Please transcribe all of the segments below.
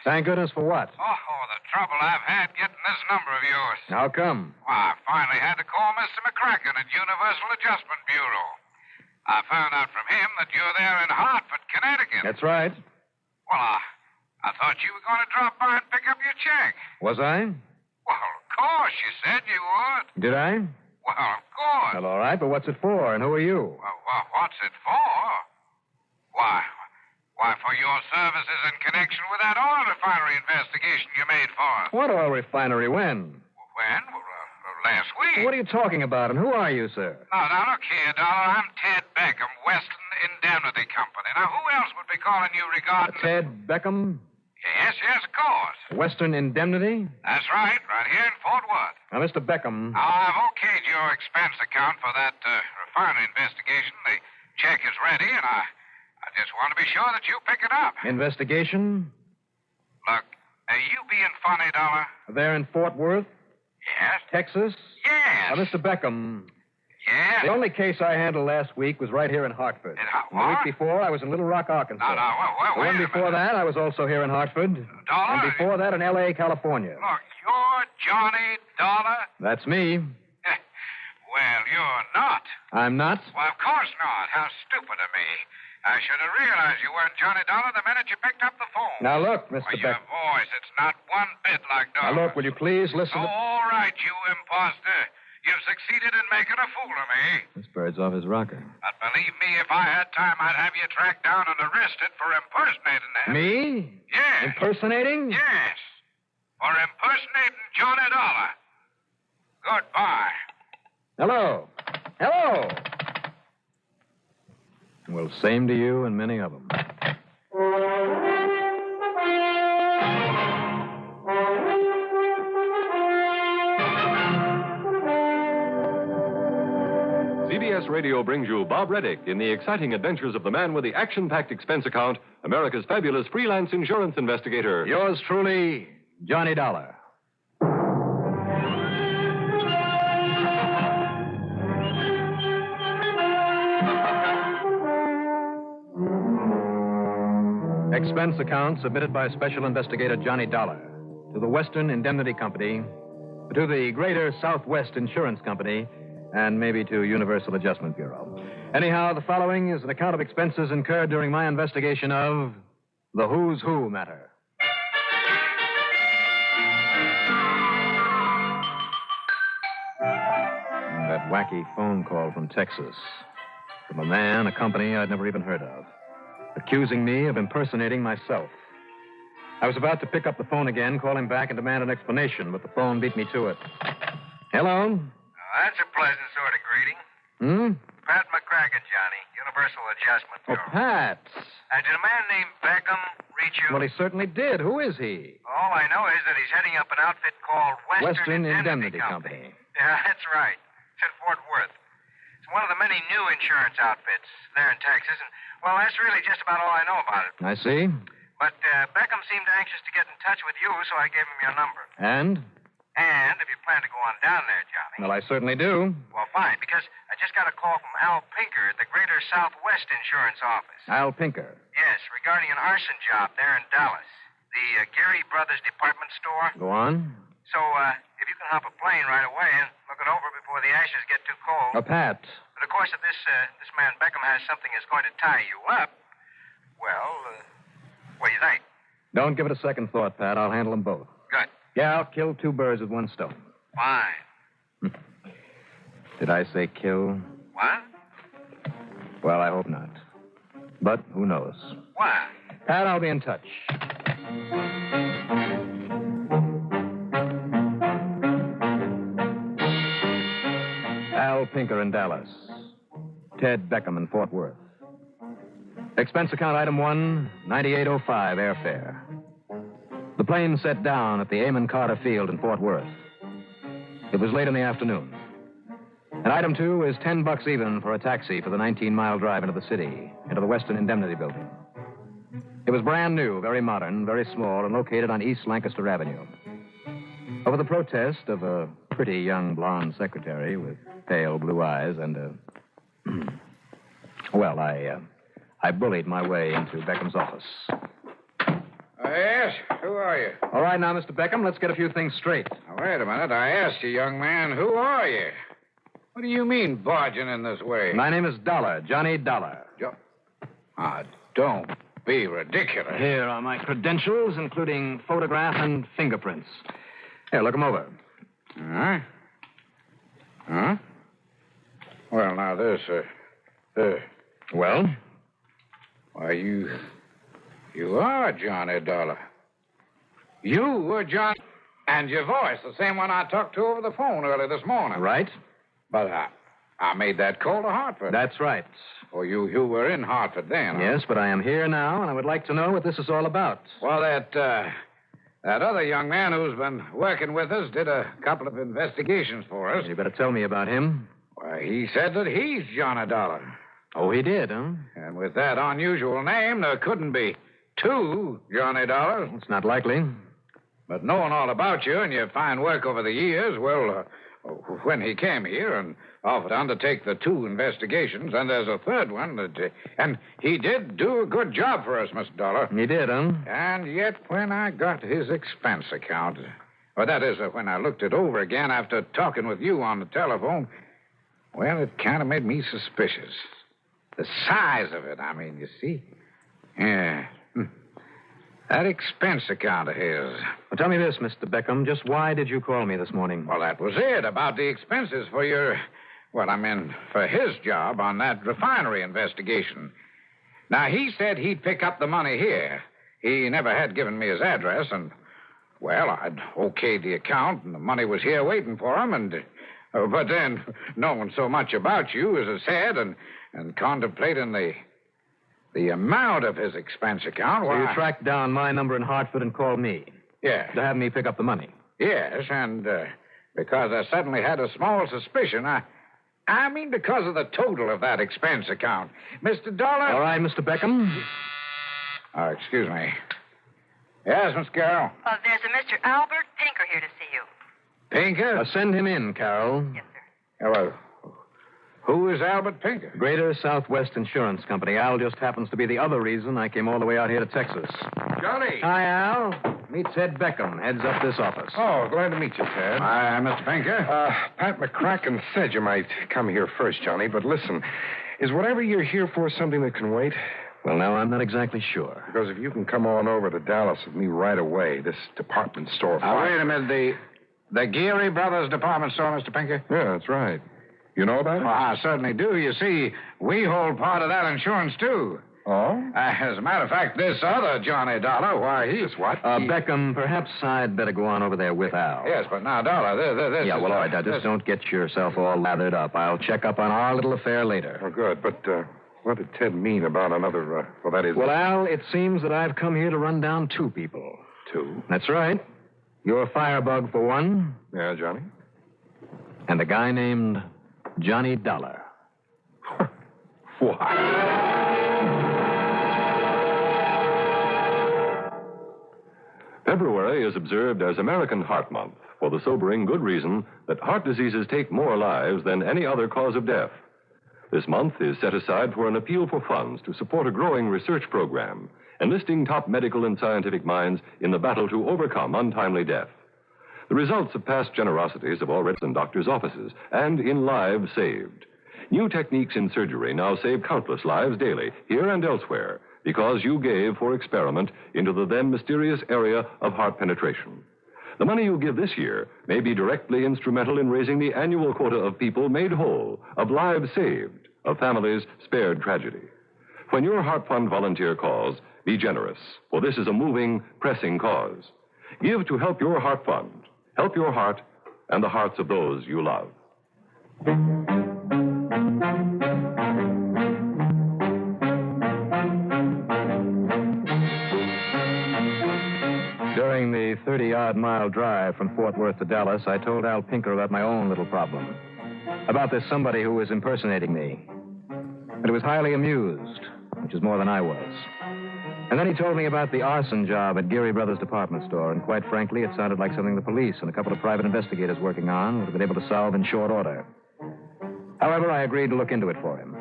Thank goodness for what? Oh, the trouble I've had getting this number of yours. How come? Well, I finally had to call Mr. McCracken at Universal Adjustment Bureau. I found out from him that you're there in Hartford, Connecticut. That's right. Well, I thought you were going to drop by and pick up your check. Was I? Well, of course, you said you would. Did I? Well, of course. Well, all right, but what's it for, and who are you? Well, what's it for? Why, for your services in connection with that oil refinery investigation you made for us. What oil refinery? When? When? Last week. What are you talking about, and who are you, sir? Now, look here, Dollar. I'm Ted Beckham, Western Indemnity Company. Now, who else would be calling you regarding... Ted Beckham? Yes, of course. Western Indemnity? That's right here in Fort Worth. Now, Mr. Beckham... Now, I've okayed your expense account for that refinery investigation. The check is ready, and I just want to be sure that you pick it up. Investigation? Look, are you being funny, Dollar? There in Fort Worth? Yes. Texas? Yes. Now, Mr. Beckham... Yes? The only case I handled last week was right here in Hartford. What? The week before, I was in Little Rock, Arkansas. Well, the one before that, I was also here in Hartford. Dollar? And before that, in L.A., California. Look, you're Johnny Dollar? That's me. Well, you're not. I'm not? Well, of course not. How stupid of me. I should have realized you weren't Johnny Dollar the minute you picked up the phone. Now, look, Mr. Your voice, it's not one bit like Dollar. Now, look, will you please listen to... All right, you imposter. You've succeeded in making a fool of me. This bird's off his rocker. But believe me, if I had time, I'd have you tracked down and arrested for impersonating him. Me? Yes. Impersonating? Yes. For impersonating Johnny Dollar. Goodbye. Hello. Well, same to you and many of them. CBS Radio brings you Bob Reddick in the exciting adventures of the man with the action-packed expense account, America's fabulous freelance insurance investigator. Yours truly, Johnny Dollar. Expense account submitted by Special Investigator Johnny Dollar to the Western Indemnity Company, to the Greater Southwest Insurance Company, and maybe to Universal Adjustment Bureau. Anyhow, the following is an account of expenses incurred during my investigation of the Who's Who matter. That wacky phone call from Texas, from a man, a company I'd never even heard of, accusing me of impersonating myself. I was about to pick up the phone again, call him back, and demand an explanation, but the phone beat me to it. Hello? That's a pleasant sort of greeting. Pat McCracken, Johnny, Universal Adjustment Bureau. Oh, Pat. Did a man named Beckham reach you? Well, he certainly did. Who is he? All I know is that he's heading up an outfit called Western Indemnity Company. Yeah, that's right. It's in Fort Worth. It's one of the many new insurance outfits there in Texas, and, well, that's really just about all I know about it. I see. But Beckham seemed anxious to get in touch with you, so I gave him your number. And if you plan to go on down there, Johnny. Well, I certainly do. Well, fine, because I just got a call from Al Pinker at the Greater Southwest Insurance Office. Al Pinker? Yes, regarding an arson job there in Dallas. The Geary Brothers department store. Go on. So, if you can hop a plane right away and look it over before the ashes get too cold. Pat. But, of course, if this man Beckham has something that's going to tie you up, well, what do you think? Don't give it a second thought, Pat. I'll handle them both. Good. Yeah, I'll kill two birds with one stone. Fine. Did I say kill? What? Well, I hope not. But who knows? What? Pat, I'll be in touch. Al Pinker in Dallas. Ted Beckham in Fort Worth. Expense account item 1, $98.05 airfare. The plane set down at the Amon Carter Field in Fort Worth. It was late in the afternoon. And item 2 is $10 even for a taxi for the 19-mile drive into the city, into the Western Indemnity Building. It was brand new, very modern, very small, and located on East Lancaster Avenue. Over the protest of a pretty young blonde secretary with pale blue eyes and well, I bullied my way into Beckham's office. Yes? Who are you? All right, now, Mr. Beckham, let's get a few things straight. Now, wait a minute. I asked you, young man, who are you? What do you mean, barging in this way? My name is Dollar, Johnny Dollar. Don't be ridiculous. Here are my credentials, including photograph and fingerprints. Here, look them over. Huh? Well, now, this, Well? Why, you are Johnny Dollar. You were John, and your voice, the same one I talked to over the phone early this morning. Right? But I made that call to Hartford. That's right. Oh, you were in Hartford then, huh? Yes, but I am here now, and I would like to know what this is all about. Well, that other young man who's been working with us did a couple of investigations for us. You better tell me about him. Why, he said that he's Johnny Dollar. Oh, he did, huh? And with that unusual name, there couldn't be two Johnny Dollars. It's not likely. But knowing all about you and your fine work over the years, well, when he came here and offered to undertake the two investigations, and there's a third one, and he did do a good job for us, Mr. Dollar. He did, huh? And yet, when I got his expense account, or that is, when I looked it over again after talking with you on the telephone, well, it kind of made me suspicious. The size of it, I mean, you see. Yeah. That expense account of his. Well, tell me this, Mr. Beckham. Just why did you call me this morning? Well, that was it, about the expenses for your... Well, I mean, for his job on that refinery investigation. Now, he said he'd pick up the money here. He never had given me his address, and, well, I'd okayed the account, and the money was here waiting for him, and... but then, knowing so much about you, as I said, and contemplating the amount of his expense account, So you tracked down my number in Hartford and called me? Yeah. To have me pick up the money? Yes, and because I suddenly had a small suspicion, I mean because of the total of that expense account. Mr. Dollar... All right, Mr. Beckham. Oh, excuse me. Yes, Miss Carroll? There's a Mr. Albert Pinker here to see you. Pinker? Send him in, Carol. Yes, sir. Well, who is Albert Pinker? Greater Southwest Insurance Company. Al just happens to be the other reason I came all the way out here to Texas. Johnny! Hi, Al. Meet Ted Beckham, heads up this office. Oh, glad to meet you, Ted. Hi, Mr. Pinker. Pat McCracken said you might come here first, Johnny, but listen, is whatever you're here for something that can wait? Well, now, I'm not exactly sure. Because if you can come on over to Dallas with me right away, this department store... Wait a minute, the Geary Brothers department store, Mr. Pinker? Yeah, that's right. You know about it? Well, I certainly do. You see, we hold part of that insurance, too. Oh? As a matter of fact, this other Johnny Dollar, why, he's what? Beckham, perhaps I'd better go on over there with Al. Yes, but now, Dollar, this Yeah, is... well, all right, now, just don't get yourself all lathered up. I'll check up on our little affair later. Oh, good. But what did Ted mean about another, well, that is... Well, Al, it seems that I've come here to run down two people. Two? That's right. Your firebug for one, Yeah, Johnny? and a guy named Johnny Dollar. What? February is observed as American Heart Month for the sobering good reason that heart diseases take more lives than any other cause of death. This month is set aside for an appeal for funds to support a growing research program, enlisting top medical and scientific minds in the battle to overcome untimely death. The results of past generosities have already in doctors' offices and in lives saved. New techniques in surgery now save countless lives daily, here and elsewhere, because you gave for experiment into the then mysterious area of heart penetration. The money you give this year may be directly instrumental in raising the annual quota of people made whole, of lives saved, of families spared tragedy. When your Heart Fund volunteer calls, be generous, for this is a moving, pressing cause. Give to help your Heart Fund. Help your heart and the hearts of those you love. During the 30-odd mile drive from Fort Worth to Dallas, I told Al Pinker about my own little problem. About this somebody who was impersonating me. But he was highly amused, which is more than I was. And then he told me about the arson job at Geary Brothers department store, and quite frankly, it sounded like something the police and a couple of private investigators working on would have been able to solve in short order. However, I agreed to look into it for him.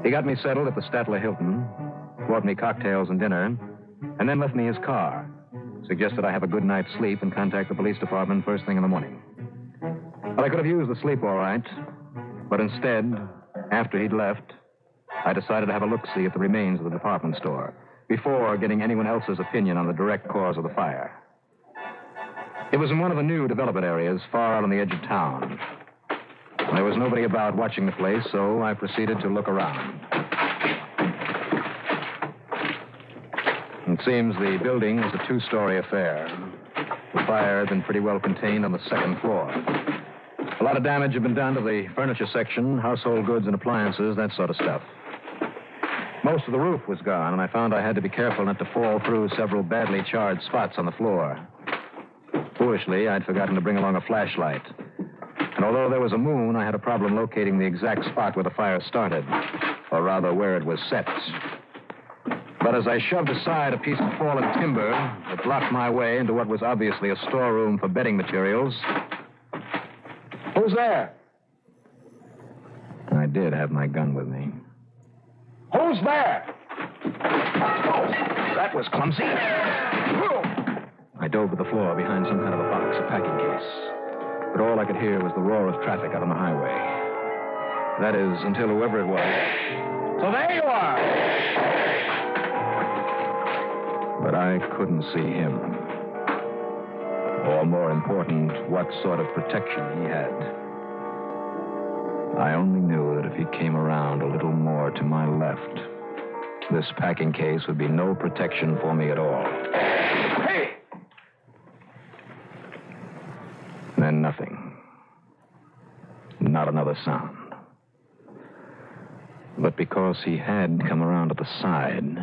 He got me settled at the Statler Hilton, bought me cocktails and dinner, and then left me his car. Suggested I have a good night's sleep and contact the police department first thing in the morning. Well, I could have used the sleep all right, but instead, after he'd left, I decided to have a look-see at the remains of the department store before getting anyone else's opinion on the direct cause of the fire. It was in one of the new development areas far out on the edge of town. There was nobody about watching the place, so I proceeded to look around. It seems the building was a two-story affair. The fire had been pretty well contained on the second floor. A lot of damage had been done to the furniture section, household goods and appliances, that sort of stuff. Most of the roof was gone, and I found I had to be careful not to fall through several badly charred spots on the floor. Foolishly, I'd forgotten to bring along a flashlight. And although there was a moon, I had a problem locating the exact spot where the fire started, or rather where it was set. But as I shoved aside a piece of fallen timber that blocked my way into what was obviously a storeroom for bedding materials... Who's there? I did have my gun with me. Who's there? Oh, that was clumsy. I dove to the floor behind some kind of a box, a packing case. But all I could hear was the roar of traffic out on the highway. That is, until whoever it was... So there you are. But I couldn't see him. Or more important, what sort of protection he had. I only knew that if he came around a little more to my left, this packing case would be no protection for me at all. Hey! Then nothing. Not another sound. But because he had come around to the side,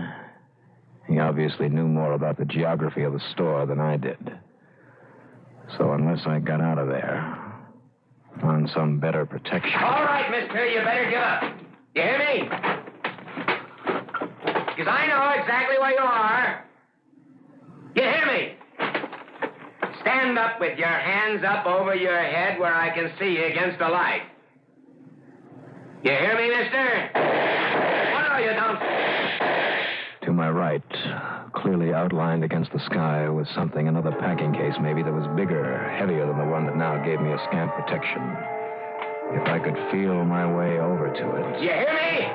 he obviously knew more about the geography of the store than I did. So unless I got out of there, found some better protection... All right, mister, you better give up. You hear me? Because I know exactly where you are. You hear me? Stand up with your hands up over your head where I can see you against the light. You hear me, mister? What are you, don't... To my right, clearly outlined against the sky, was something, another packing case maybe, that was bigger, heavier than the one that now gave me a scant protection. If I could feel my way over to it... You hear me?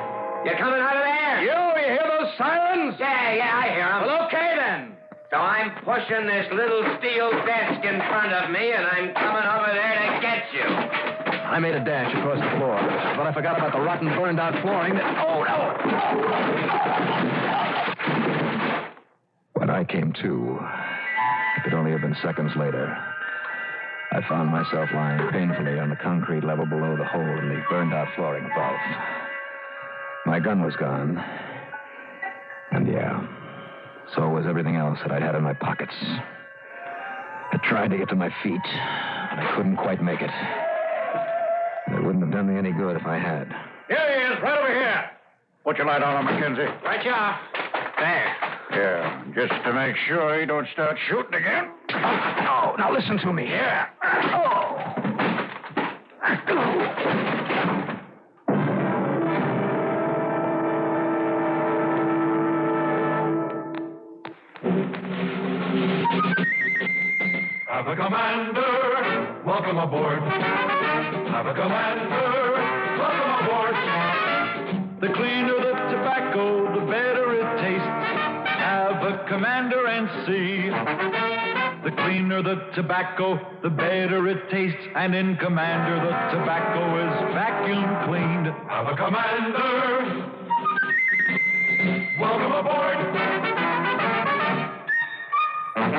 You're coming out of there? You hear those sirens? Yeah, I hear them. Well, okay, then. So I'm pushing this little steel desk in front of me, and I'm coming over there to get you. I made a dash across the floor, but I forgot about the rotten, burned-out flooring that... Oh, no! When I came to, it could only have been seconds later. I found myself lying painfully on the concrete level below the hole in the burned-out flooring above. My gun was gone. And yeah, so was everything else that I'd had in my pockets. I tried to get to my feet, but I couldn't quite make it. It wouldn't have done me any good if I had. Here he is, right over here. Put your light on him, Mackenzie. Right, you are. There. Yeah, just to make sure he don't start shooting again. Oh, now listen to me. Yeah. Have a commander, welcome aboard. Have a commander, welcome aboard. The cleaner the tobacco, the better it tastes. Have a commander and see. The cleaner the tobacco, the better it tastes. And in Commander, the tobacco is vacuum cleaned. Have a commander, welcome aboard.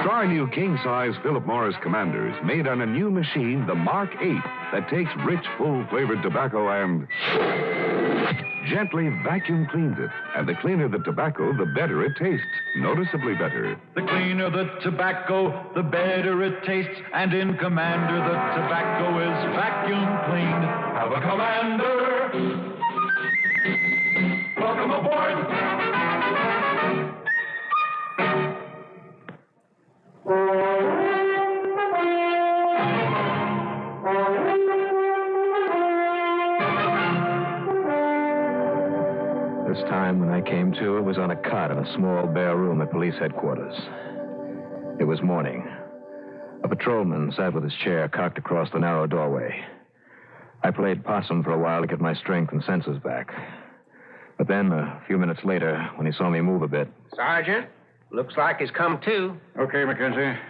Try new king-size Philip Morris Commanders made on a new machine, the Mark 8, that takes rich, full-flavored tobacco and gently vacuum cleans it. And the cleaner the tobacco, the better it tastes. Noticeably better. The cleaner the tobacco, the better it tastes. And in Commander, the tobacco is vacuum cleaned. Have a commander, welcome aboard. This time, when I came came to, it was on a cot in a small, bare room at police headquarters. It was morning. A patrolman sat with his chair cocked across the narrow doorway. I played possum for a while to get my strength and senses back. But then, a few minutes later, when he saw me move a bit... Sergeant, looks like he's come to. Okay, Mackenzie.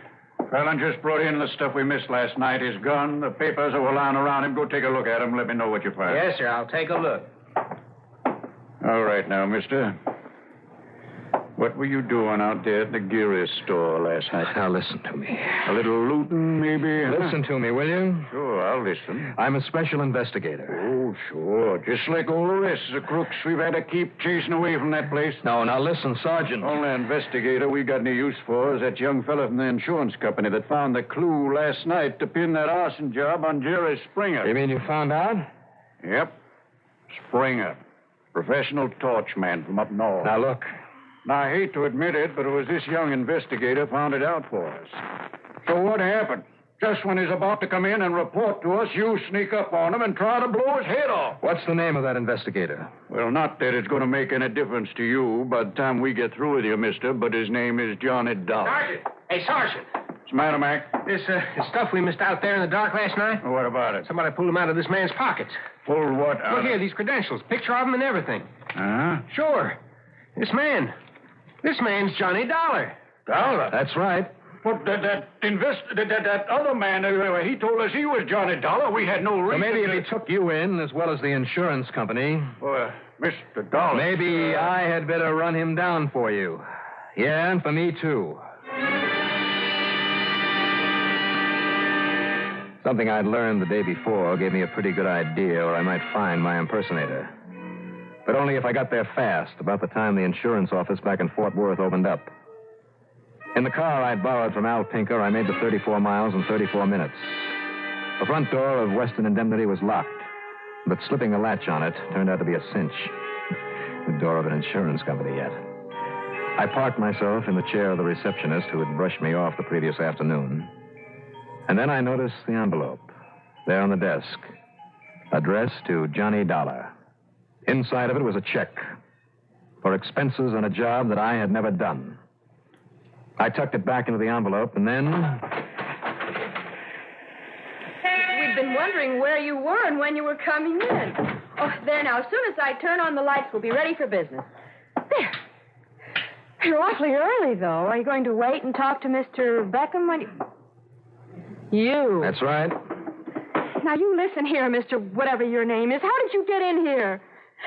Fallon just brought in the stuff we missed last night. His gun, the papers that were lying around him. Go take a look at them. Let me know what you find. Yes, sir. I'll take a look. All right now, mister. What were you doing out there at the Geary store last night? Now, listen to me. A little looting, maybe? Listen to me, will you? Sure, I'll listen. I'm a special investigator. Oh, sure. Just like all the rest of the crooks we've had to keep chasing away from that place. No, now listen, Sergeant. Only investigator we got any use for is that young fella from the insurance company that found the clue last night to pin that arson job on Jerry Springer. You mean you found out? Yep. Springer. Professional torchman from up north. Now, look. Now, I hate to admit it, but it was this young investigator found it out for us. So what happened? Just when he's about to come in and report to us, you sneak up on him and try to blow his head off. What's the name of that investigator? Well, not that it's going to make any difference to you by the time we get through with you, mister, but his name is Johnny Dollar. Sergeant! Hey, Sergeant! What's the matter, Mac? This stuff we missed out there in the dark last night. Well, what about it? Somebody pulled them out of this man's pockets. Pulled what out? Look here, these credentials. Picture of him and everything. Huh? Sure. This man's Johnny Dollar. Dollar? That's right. But that other man, he told us he was Johnny Dollar. We had no reason. So maybe if he took you in, as well as the insurance company... Well, Mr. Dollar... Maybe I had better run him down for you. Yeah, and for me, too. Something I'd learned the day before gave me a pretty good idea where I might find my impersonator. But only if I got there fast, about the time the insurance office back in Fort Worth opened up. In the car I'd borrowed from Al Pinker, I made the 34 miles in 34 minutes. The front door of Western Indemnity was locked, but slipping a latch on it turned out to be a cinch. The door of an insurance company yet. I parked myself in the chair of the receptionist who had brushed me off the previous afternoon. And then I noticed the envelope, there on the desk, addressed to Johnny Dollar. Inside of it was a check for expenses on a job that I had never done. I tucked it back into the envelope, and then... We've been wondering where you were and when you were coming in. Oh, there now. As soon as I turn on the lights, we'll be ready for business. There. You're awfully early, though. Are you going to wait and talk to Mr. Beckham when you... That's right. Now, you listen here, Mr. Whatever your name is. How did you get in here?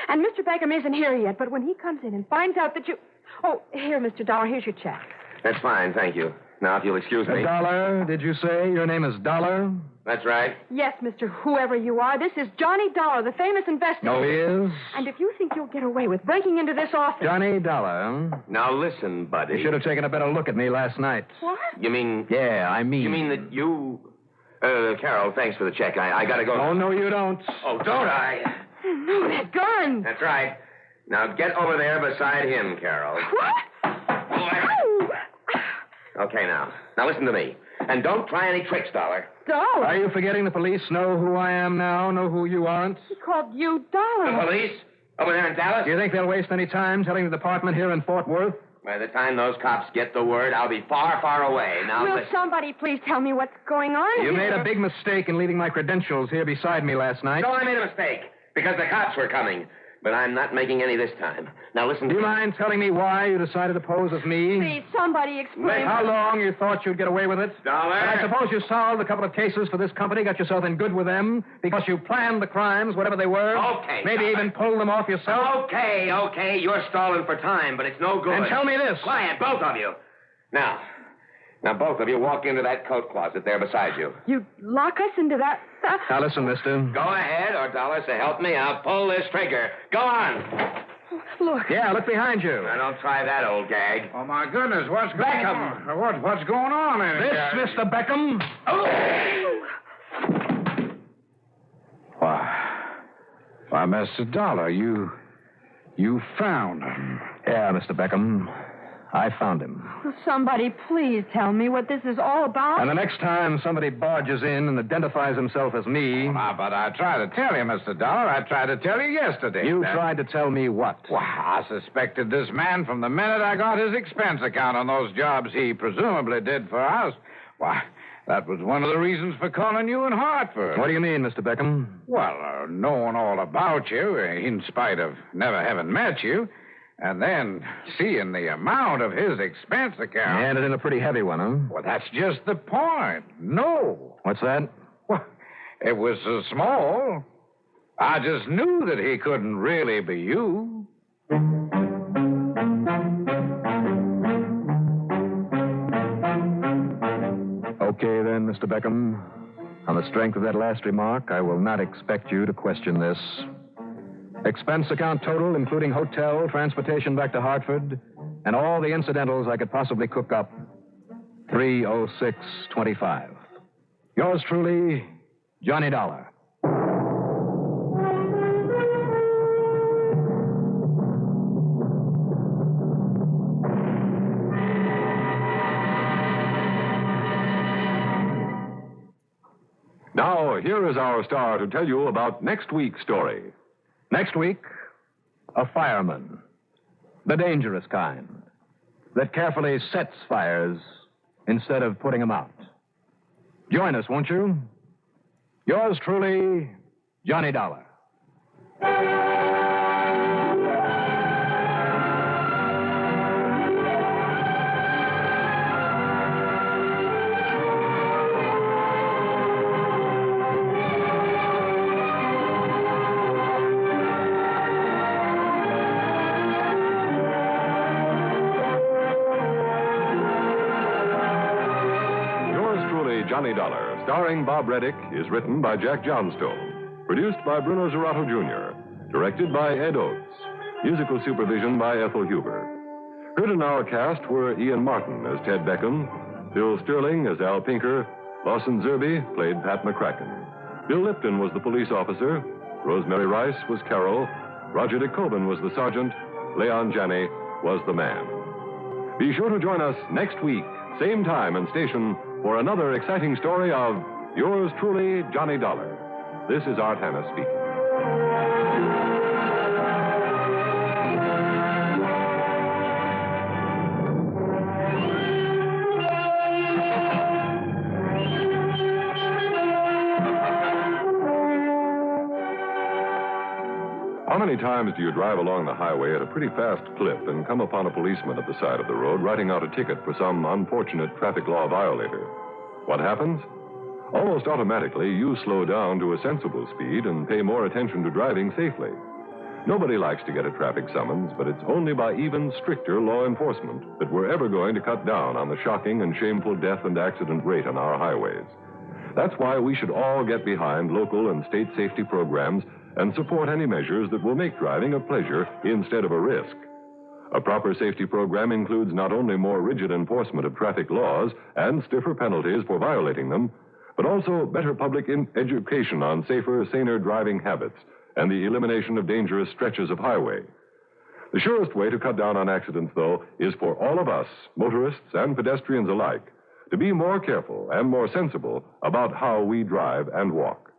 And Mr. Beckham isn't here yet, but when he comes in and finds out that you... Oh, here, Mr. Dollar, here's your check. That's fine, thank you. Now, if you'll excuse me. Dollar, did you say? Your name is Dollar? That's right. Yes, Mr. Whoever you are, this is Johnny Dollar, the famous investigator. No, he is? And if you think you'll get away with breaking into this office... Johnny Dollar. Now, listen, buddy. You should have taken a better look at me last night. What? You mean... Yeah, I mean... You mean that you... Carol, thanks for the check. I gotta go. Oh, no, you don't. Oh, don't I? No, that gun. That's right. Now, get over there beside him, Carol. What? Oh, okay, now. Now, listen to me. And don't try any tricks, Dollar. Dollar? Are you forgetting the police know who I am now, know who you aren't? He called you Dollar. The police? Over there in Dallas? Do you think they'll waste any time telling the department here in Fort Worth? By the time those cops get the word, I'll be far, far away. Now, Will listen. somebody please tell me what's going on You here? made a big mistake in leaving my credentials here beside me last night. So I made a mistake, because the cops were coming. But I'm not making any this time. Now, listen Do to you me. mind telling me why you decided to pose as me? Please, somebody explain. How long you thought you'd get away with it? Dollar. And I suppose you solved a couple of cases for this company, got yourself in good with them, because you planned the crimes, whatever they were. Okay, Maybe Dollar. even pulled them off yourself. Okay. You're stalling for time, but it's no good. And tell me this. Quiet, both of you. Now, both of you walk into that coat closet there beside you. You lock us into that... Now, listen, mister. Go ahead, or Dollar, so help me, I'll pull this trigger. Go on. Look. Yeah, look behind you. Now, don't try that, old gag. Oh, my goodness, what's going on? What's going on in This, here? Mr. Beckham. Why, Mr. Dollar, you found him. Yeah, Mr. Beckham. I found him. Somebody please tell me what this is all about. And the next time somebody barges in and identifies himself as me... But I tried to tell you, Mr. Dollar. I tried to tell you yesterday. You tried to tell me what? Well, I suspected this man from the minute I got his expense account on those jobs he presumably did for us. Why, that was one of the reasons for calling you in Hartford. What do you mean, Mr. Beckham? Well, knowing all about you, in spite of never having met you, and then seeing the amount of his expense account. You handed in a pretty heavy one, huh? Well, that's just the point. No. What's that? Well, it was so small. I just knew that he couldn't really be you. Okay, then, Mr. Beckham. On the strength of that last remark, I will not expect you to question this. Expense account total, including hotel, transportation back to Hartford, and all the incidentals I could possibly cook up, $306.25. Yours truly, Johnny Dollar. Now, here is our star to tell you about next week's story. Next week, a fireman. The dangerous kind. That carefully sets fires instead of putting them out. Join us, won't you? Yours truly, Johnny Dollar. Johnny Dollar, starring Bob Reddick, is written by Jack Johnstone. Produced by Bruno Zerato Jr. Directed by Ed Oates. Musical supervision by Ethel Huber. Heard in our cast were Ian Martin as Ted Beckham, Bill Sterling as Al Pinker, Lawson Zerby played Pat McCracken. Bill Lipton was the police officer, Rosemary Rice was Carol, Roger DeCoben was the sergeant, Leon Janney was the man. Be sure to join us next week, same time and station, for another exciting story of yours truly, Johnny Dollar. This is Art Hanna speaking. How many times do you drive along the highway at a pretty fast clip and come upon a policeman at the side of the road writing out a ticket for some unfortunate traffic law violator? What happens? Almost automatically, you slow down to a sensible speed and pay more attention to driving safely. Nobody likes to get a traffic summons, but it's only by even stricter law enforcement that we're ever going to cut down on the shocking and shameful death and accident rate on our highways. That's why we should all get behind local and state safety programs and support any measures that will make driving a pleasure instead of a risk. A proper safety program includes not only more rigid enforcement of traffic laws and stiffer penalties for violating them, but also better public education on safer, saner driving habits and the elimination of dangerous stretches of highway. The surest way to cut down on accidents, though, is for all of us, motorists and pedestrians alike, to be more careful and more sensible about how we drive and walk.